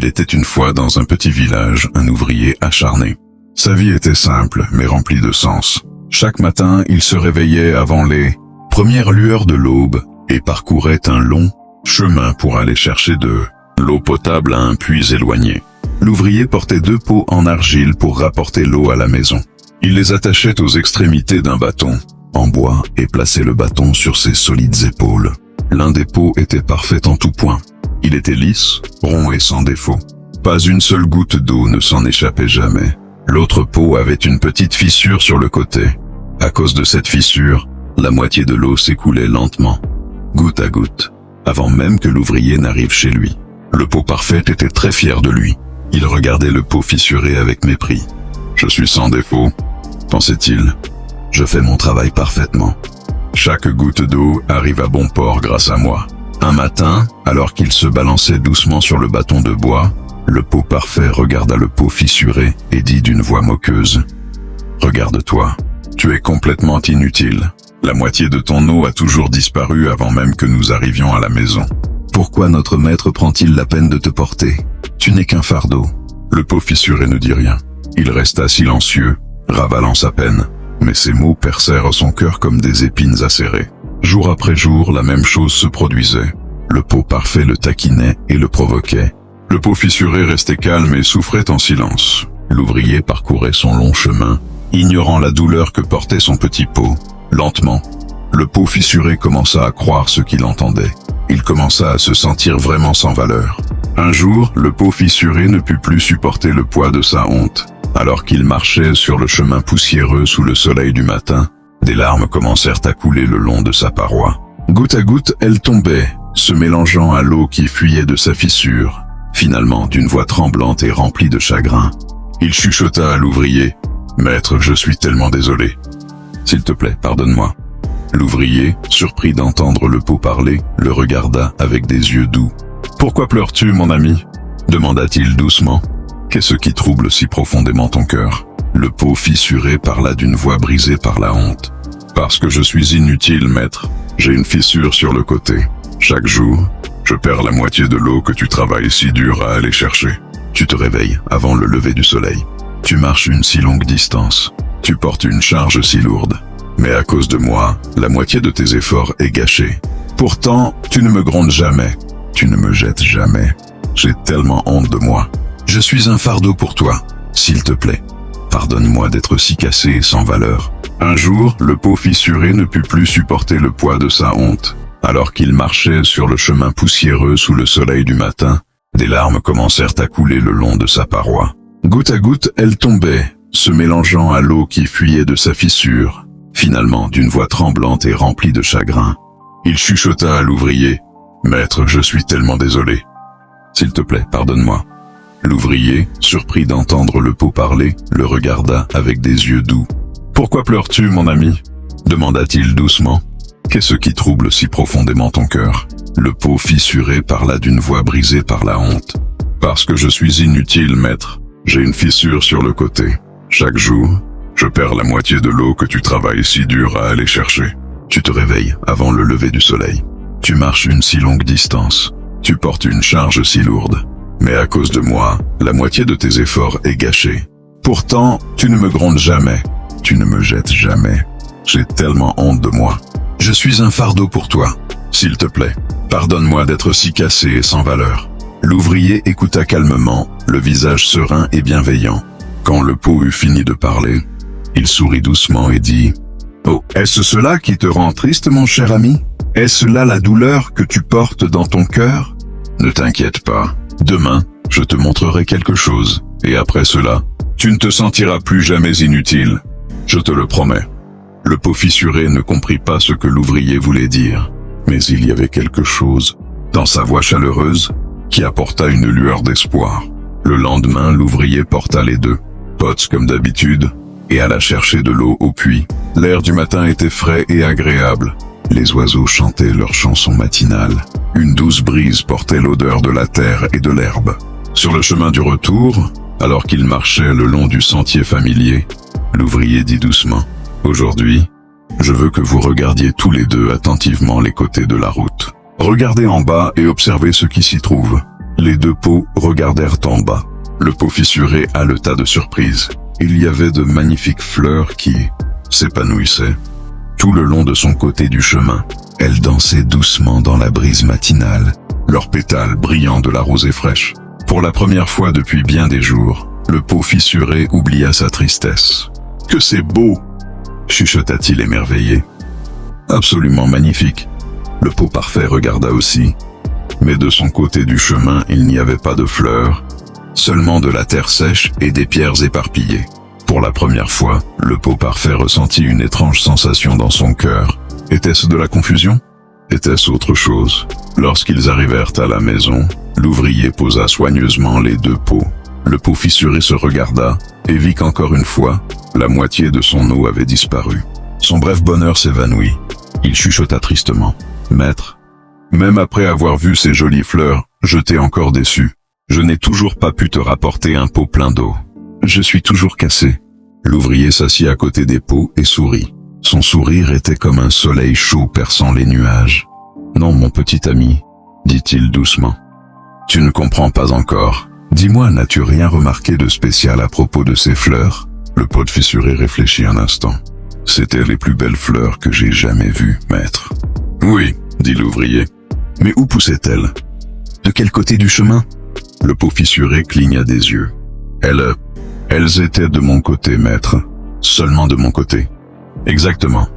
Il était une fois dans un petit village un ouvrier acharné. Sa vie était simple, mais remplie de sens. Chaque matin, il se réveillait avant les premières lueurs de l'aube et parcourait un long chemin pour aller chercher de l'eau potable à un puits éloigné. L'ouvrier portait 2 pots en argile pour rapporter l'eau à la maison. Il les attachait aux extrémités d'un bâton en bois et plaçait le bâton sur ses solides épaules. L'un des pots était parfait en tout point. Il était lisse, rond et sans défaut. Pas une seule goutte d'eau ne s'en échappait jamais. L'autre pot avait une petite fissure sur le côté. À cause de cette fissure, la moitié de l'eau s'écoulait lentement, goutte à goutte, avant même que l'ouvrier n'arrive chez lui. Le pot parfait était très fier de lui. Il regardait le pot fissuré avec mépris. « Je suis sans défaut », pensait-il. « Je fais mon travail parfaitement. Chaque goutte d'eau arrive à bon port grâce à moi. » Un matin, alors qu'il se balançait doucement sur le bâton de bois, le pot parfait regarda le pot fissuré et dit d'une voix moqueuse « Regarde-toi, tu es complètement inutile. La moitié de ton eau a toujours disparu avant même que nous arrivions à la maison. Pourquoi notre maître prend-il la peine de te porter? Tu n'es qu'un fardeau. » Le pot fissuré ne dit rien. Il resta silencieux, ravalant sa peine. Mais ces mots percèrent son cœur comme des épines acérées. Jour après jour, la même chose se produisait. Le pot parfait le taquinait et le provoquait. Le pot fissuré restait calme et souffrait en silence. L'ouvrier parcourait son long chemin, ignorant la douleur que portait son petit pot. Lentement, le pot fissuré commença à croire ce qu'il entendait. Il commença à se sentir vraiment sans valeur. Un jour, le pot fissuré ne put plus supporter le poids de sa honte. Alors qu'il marchait sur le chemin poussiéreux sous le soleil du matin, des larmes commencèrent à couler le long de sa paroi. Goutte à goutte, elles tombaient, se mélangeant à l'eau qui fuyait de sa fissure. Finalement, d'une voix tremblante et remplie de chagrin, il chuchota à l'ouvrier « Maître, je suis tellement désolé. S'il te plaît, pardonne-moi. » L'ouvrier, surpris d'entendre le pot parler, le regarda avec des yeux doux. « Pourquoi pleures-tu, mon ami ?» demanda-t-il doucement. « Qu'est-ce qui trouble si profondément ton cœur ?» Le pot fissuré parla d'une voix brisée par la honte. « Parce que je suis inutile, maître. J'ai une fissure sur le côté. Chaque jour, je perds la moitié de l'eau que tu travailles si dur à aller chercher. Tu te réveilles avant le lever du soleil. Tu marches une si longue distance. Tu portes une charge si lourde. Mais à cause de moi, la moitié de tes efforts est gâchée. Pourtant, tu ne me grondes jamais. Tu ne me jettes jamais. J'ai tellement honte de moi. Je suis un fardeau pour toi. S'il te plaît, pardonne-moi d'être si cassé et sans valeur. » Un jour, le pot fissuré ne put plus supporter le poids de sa honte. Alors qu'il marchait sur le chemin poussiéreux sous le soleil du matin, des larmes commencèrent à couler le long de sa paroi. Goutte à goutte, elles tombaient, se mélangeant à l'eau qui fuyait de sa fissure. Finalement, d'une voix tremblante et remplie de chagrin, il chuchota à l'ouvrier « Maître, je suis tellement désolé. S'il te plaît, pardonne-moi. » L'ouvrier, surpris d'entendre le pot parler, le regarda avec des yeux doux. « Pourquoi pleures-tu, mon ami ?» demanda-t-il doucement. « Qu'est-ce qui trouble si profondément ton cœur ?» Le pot fissuré parla d'une voix brisée par la honte. « Parce que je suis inutile, maître. J'ai une fissure sur le côté. Chaque jour, je perds la moitié de l'eau que tu travailles si dur à aller chercher. Tu te réveilles avant le lever du soleil. Tu marches une si longue distance. Tu portes une charge si lourde. Mais à cause de moi, la moitié de tes efforts est gâchée. Pourtant, tu ne me grondes jamais. Tu ne me jettes jamais. J'ai tellement honte de moi. Je suis un fardeau pour toi. S'il te plaît, pardonne-moi d'être si cassé et sans valeur. » L'ouvrier écouta calmement, le visage serein et bienveillant. Quand le pot eut fini de parler, il sourit doucement et dit « Oh, est-ce cela qui te rend triste, mon cher ami? Est-ce là la douleur que tu portes dans ton cœur? Ne t'inquiète pas. Demain, je te montrerai quelque chose, et après cela, tu ne te sentiras plus jamais inutile. Je te le promets. » Le pot fissuré ne comprit pas ce que l'ouvrier voulait dire, mais il y avait quelque chose dans sa voix chaleureuse qui apporta une lueur d'espoir. Le lendemain, l'ouvrier porta les 2 potes comme d'habitude et alla chercher de l'eau au puits. L'air du matin était frais et agréable. Les oiseaux chantaient leurs chansons matinales. Une douce brise portait l'odeur de la terre et de l'herbe. Sur le chemin du retour, alors qu'il marchait le long du sentier familier, l'ouvrier dit doucement « Aujourd'hui, je veux que vous regardiez tous les 2 attentivement les côtés de la route. Regardez en bas et observez ce qui s'y trouve. Les deux pots regardèrent en bas. Le pot fissuré haleta de surprise. Il y avait de magnifiques fleurs qui s'épanouissaient tout le long de son côté du chemin. Elles dansaient doucement dans la brise matinale, leurs pétales brillant de la rosée fraîche. Pour la première fois depuis bien des jours, le pot fissuré oublia sa tristesse. « Que c'est beau !» chuchota-t-il émerveillé. « Absolument magnifique !» Le pot parfait regarda aussi. Mais de son côté du chemin, il n'y avait pas de fleurs, seulement de la terre sèche et des pierres éparpillées. Pour la première fois, le pot parfait ressentit une étrange sensation dans son cœur. Était-ce de la confusion? Était-ce autre chose? Lorsqu'ils arrivèrent à la maison, l'ouvrier posa soigneusement les deux pots. Le pot fissuré se regarda et vit qu'encore une fois, la moitié de son eau avait disparu. Son bref bonheur s'évanouit. Il chuchota tristement. « Maître, même après avoir vu ces jolies fleurs, je t'ai encore déçu. Je n'ai toujours pas pu te rapporter un pot plein d'eau. Je suis toujours cassé. » L'ouvrier s'assit à côté des pots et sourit. Son sourire était comme un soleil chaud perçant les nuages. « Non, mon petit ami, » dit-il doucement. « Tu ne comprends pas encore. Dis-moi, n'as-tu rien remarqué de spécial à propos de ces fleurs ?» Le pot fissuré réfléchit un instant. « C'étaient les plus belles fleurs que j'ai jamais vues, maître. »« Oui, » dit l'ouvrier. « Mais où poussaient-elles? De quel côté du chemin ?» Le pot fissuré cligna des yeux. « Elles étaient de mon côté, maître. Seulement de mon côté. »« Exactement, »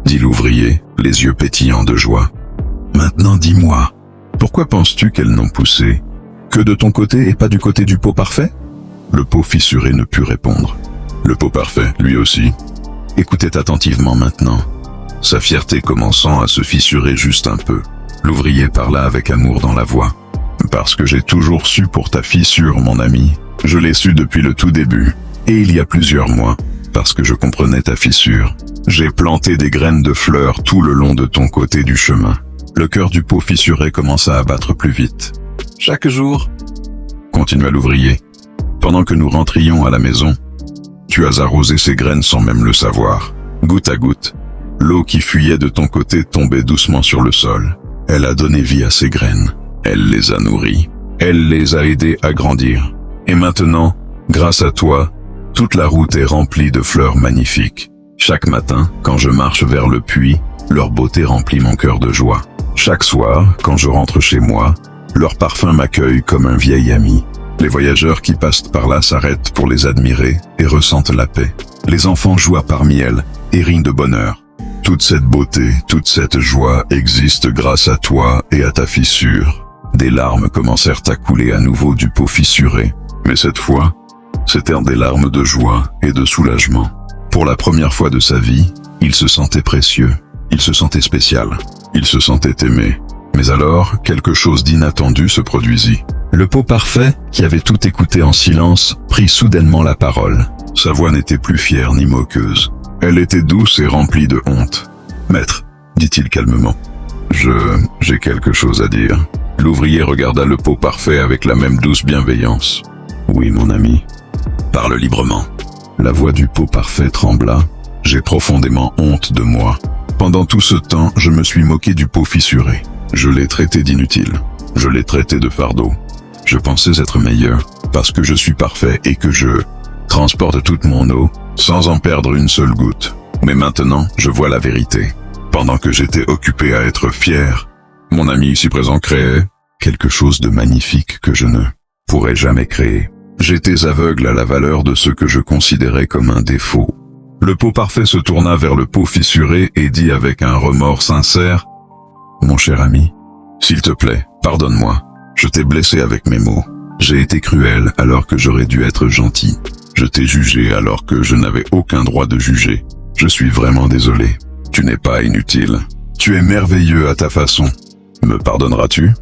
dit l'ouvrier, les yeux pétillants de joie. « Maintenant dis-moi, pourquoi penses-tu qu'elles n'ont poussé que de ton côté et pas du côté du pot parfait ?» Le pot fissuré ne put répondre. Le pot parfait, lui aussi, écoutait attentivement maintenant, sa fierté commençant à se fissurer juste un peu. L'ouvrier parla avec amour dans la voix. « Parce que j'ai toujours su pour ta fissure, mon ami. Je l'ai su depuis le tout début. Et il y a plusieurs mois, parce que je comprenais ta fissure, j'ai planté des graines de fleurs tout le long de ton côté du chemin. » Le cœur du pot fissuré commença à battre plus vite. « Chaque jour, » continua l'ouvrier, « pendant que nous rentrions à la maison, tu as arrosé ces graines sans même le savoir. Goutte à goutte, l'eau qui fuyait de ton côté tombait doucement sur le sol. Elle a donné vie à ces graines. Elle les a nourries. Elle les a aidées à grandir. Et maintenant, grâce à toi, toute la route est remplie de fleurs magnifiques. Chaque matin, quand je marche vers le puits, leur beauté remplit mon cœur de joie. Chaque soir, quand je rentre chez moi, leur parfum m'accueille comme un vieil ami. Les voyageurs qui passent par là s'arrêtent pour les admirer et ressentent la paix. Les enfants jouent parmi elles et rient de bonheur. Toute cette beauté, toute cette joie existe grâce à toi et à ta fissure. » Des larmes commencèrent à couler à nouveau du pot fissuré. Mais cette fois, c'étaient des larmes de joie et de soulagement. Pour la première fois de sa vie, il se sentait précieux, il se sentait spécial, il se sentait aimé. Mais alors, quelque chose d'inattendu se produisit. Le pot parfait, qui avait tout écouté en silence, prit soudainement la parole. Sa voix n'était plus fière ni moqueuse. Elle était douce et remplie de honte. « Maître, » dit-il calmement, « j'ai quelque chose à dire. » L'ouvrier regarda le pot parfait avec la même douce bienveillance. « Oui, mon ami, parle librement. » La voix du pot parfait trembla. « J'ai profondément honte de moi. Pendant tout ce temps, je me suis moqué du pot fissuré. Je l'ai traité d'inutile. Je l'ai traité de fardeau. Je pensais être meilleur, parce que je suis parfait et que je transporte toute mon eau, sans en perdre une seule goutte. Mais maintenant, je vois la vérité. Pendant que j'étais occupé à être fier, mon ami ici présent créait quelque chose de magnifique que je ne pourrais jamais créer. J'étais aveugle à la valeur de ce que je considérais comme un défaut. » Le pot parfait se tourna vers le pot fissuré et dit avec un remords sincère, « Mon cher ami, s'il te plaît, pardonne-moi. Je t'ai blessé avec mes mots. J'ai été cruel alors que j'aurais dû être gentil. Je t'ai jugé alors que je n'avais aucun droit de juger. Je suis vraiment désolé. Tu n'es pas inutile. Tu es merveilleux à ta façon. Me pardonneras-tu »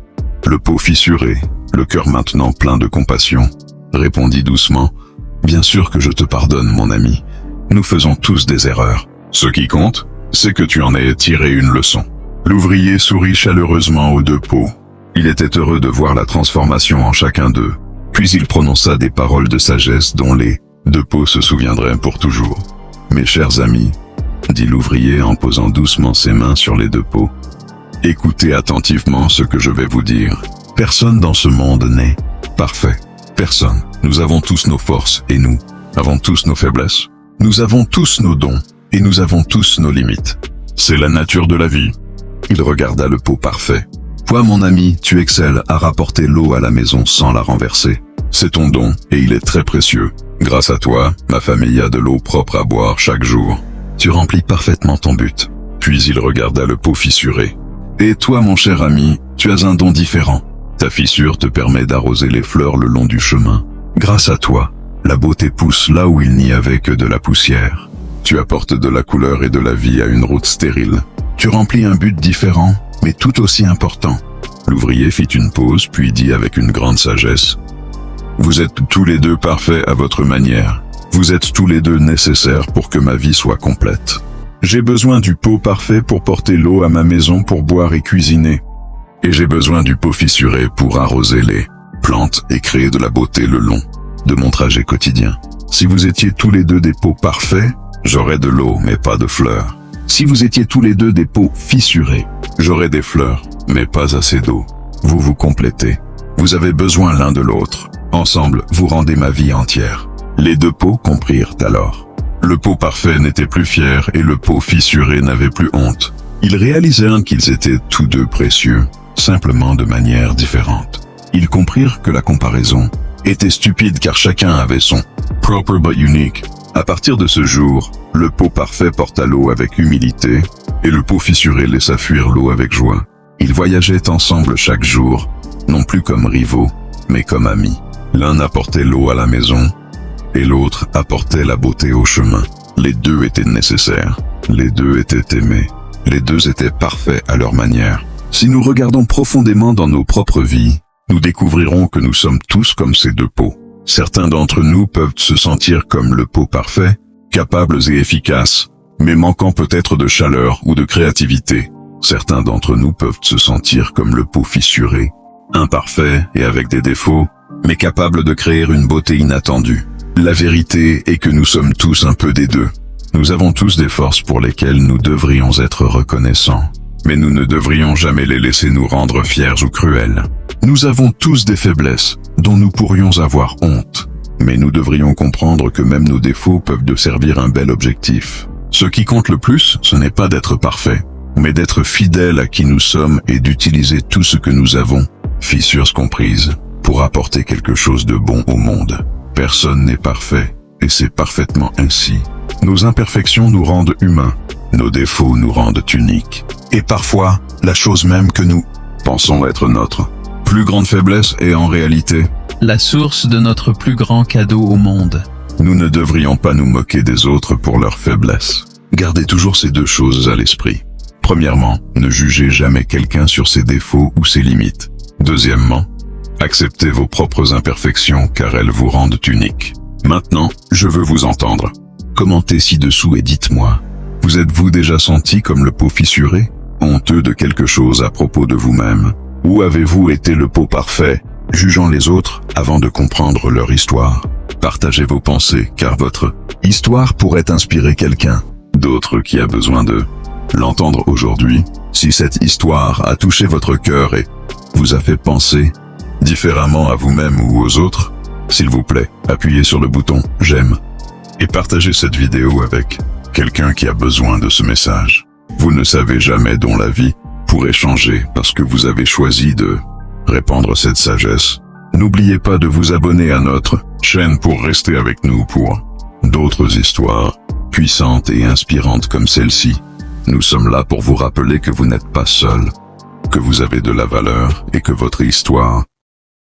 Le pot fissuré, le cœur maintenant plein de compassion, répondit doucement, « Bien sûr que je te pardonne, mon ami. Nous faisons tous des erreurs. Ce qui compte, c'est que tu en aies tiré une leçon. » L'ouvrier sourit chaleureusement aux deux pots. Il était heureux de voir la transformation en chacun d'eux. Puis il prononça des paroles de sagesse dont les deux pots se souviendraient pour toujours. « Mes chers amis, » dit l'ouvrier en posant doucement ses mains sur les deux pots, « écoutez attentivement ce que je vais vous dire. Personne dans ce monde n'est parfait. Personne. Nous avons tous nos forces et nous avons tous nos faiblesses. Nous avons tous nos dons et nous avons tous nos limites. C'est la nature de la vie. Il regarda le pot parfait. Toi, mon ami, tu excelles à rapporter l'eau à la maison sans la renverser. C'est ton don et il est très précieux. Grâce à toi, ma famille a de l'eau propre à boire chaque jour. Tu remplis parfaitement ton but. Puis il regarda le pot fissuré. Et toi, mon cher ami, tu as un don différent. Ta fissure te permet d'arroser les fleurs le long du chemin. Grâce à toi, la beauté pousse là où il n'y avait que de la poussière. Tu apportes de la couleur et de la vie à une route stérile. Tu remplis un but différent, mais tout aussi important. L'ouvrier fit une pause, puis dit avec une grande sagesse: Vous êtes tous les deux parfaits à votre manière. Vous êtes tous les deux nécessaires pour que ma vie soit complète. J'ai besoin du pot parfait pour porter l'eau à ma maison pour boire et cuisiner. Et j'ai besoin du pot fissuré pour arroser les plantes et créer de la beauté le long de mon trajet quotidien. Si vous étiez tous les deux des pots parfaits, j'aurais de l'eau mais pas de fleurs. Si vous étiez tous les deux des pots fissurés, j'aurais des fleurs mais pas assez d'eau. Vous vous complétez. Vous avez besoin l'un de l'autre. Ensemble, vous rendez ma vie entière. Les deux pots comprirent alors. Le pot parfait n'était plus fier et le pot fissuré n'avait plus honte. Ils réalisèrent qu'ils étaient tous deux précieux, simplement de manière différente. Ils comprirent que la comparaison était stupide car chacun avait son proper but unique. À partir de ce jour, le pot parfait porta l'eau avec humilité et le pot fissuré laissa fuir l'eau avec joie. Ils voyageaient ensemble chaque jour, non plus comme rivaux, mais comme amis. L'un apportait l'eau à la maison et l'autre apportait la beauté au chemin. Les deux étaient nécessaires, les deux étaient aimés, les deux étaient parfaits à leur manière. Si nous regardons profondément dans nos propres vies, nous découvrirons que nous sommes tous comme ces deux pots. Certains d'entre nous peuvent se sentir comme le pot parfait, capables et efficaces, mais manquant peut-être de chaleur ou de créativité. Certains d'entre nous peuvent se sentir comme le pot fissuré, imparfait et avec des défauts, mais capable de créer une beauté inattendue. La vérité est que nous sommes tous un peu des deux. Nous avons tous des forces pour lesquelles nous devrions être reconnaissants, mais nous ne devrions jamais les laisser nous rendre fiers ou cruels. Nous avons tous des faiblesses dont nous pourrions avoir honte, mais nous devrions comprendre que même nos défauts peuvent nous servir un bel objectif. Ce qui compte le plus, ce n'est pas d'être parfait, mais d'être fidèle à qui nous sommes et d'utiliser tout ce que nous avons, fissures comprises, pour apporter quelque chose de bon au monde. Personne n'est parfait, et c'est parfaitement ainsi. Nos imperfections nous rendent humains, nos défauts nous rendent uniques. Et parfois, la chose même que nous pensons être notre plus grande faiblesse est en réalité la source de notre plus grand cadeau au monde. Nous ne devrions pas nous moquer des autres pour leurs faiblesses. Gardez toujours ces deux choses à l'esprit. Premièrement, ne jugez jamais quelqu'un sur ses défauts ou ses limites. Deuxièmement, acceptez vos propres imperfections car elles vous rendent uniques. Maintenant, je veux vous entendre. Commentez ci-dessous et dites-moi, vous êtes-vous déjà senti comme le pot fissuré, honteux de quelque chose à propos de vous-même? Ou avez-vous été le pot parfait, jugeant les autres avant de comprendre leur histoire? Partagez vos pensées car votre histoire pourrait inspirer quelqu'un d'autre qui a besoin de l'entendre aujourd'hui. Si cette histoire a touché votre cœur et vous a fait penser différemment à vous-même ou aux autres, s'il vous plaît, appuyez sur le bouton « J'aime » et partagez cette vidéo avec quelqu'un qui a besoin de ce message. Vous ne savez jamais dont la vie pourrait changer parce que vous avez choisi de répandre cette sagesse. N'oubliez pas de vous abonner à notre chaîne pour rester avec nous pour d'autres histoires puissantes et inspirantes comme celle-ci. Nous sommes là pour vous rappeler que vous n'êtes pas seul, que vous avez de la valeur et que votre histoire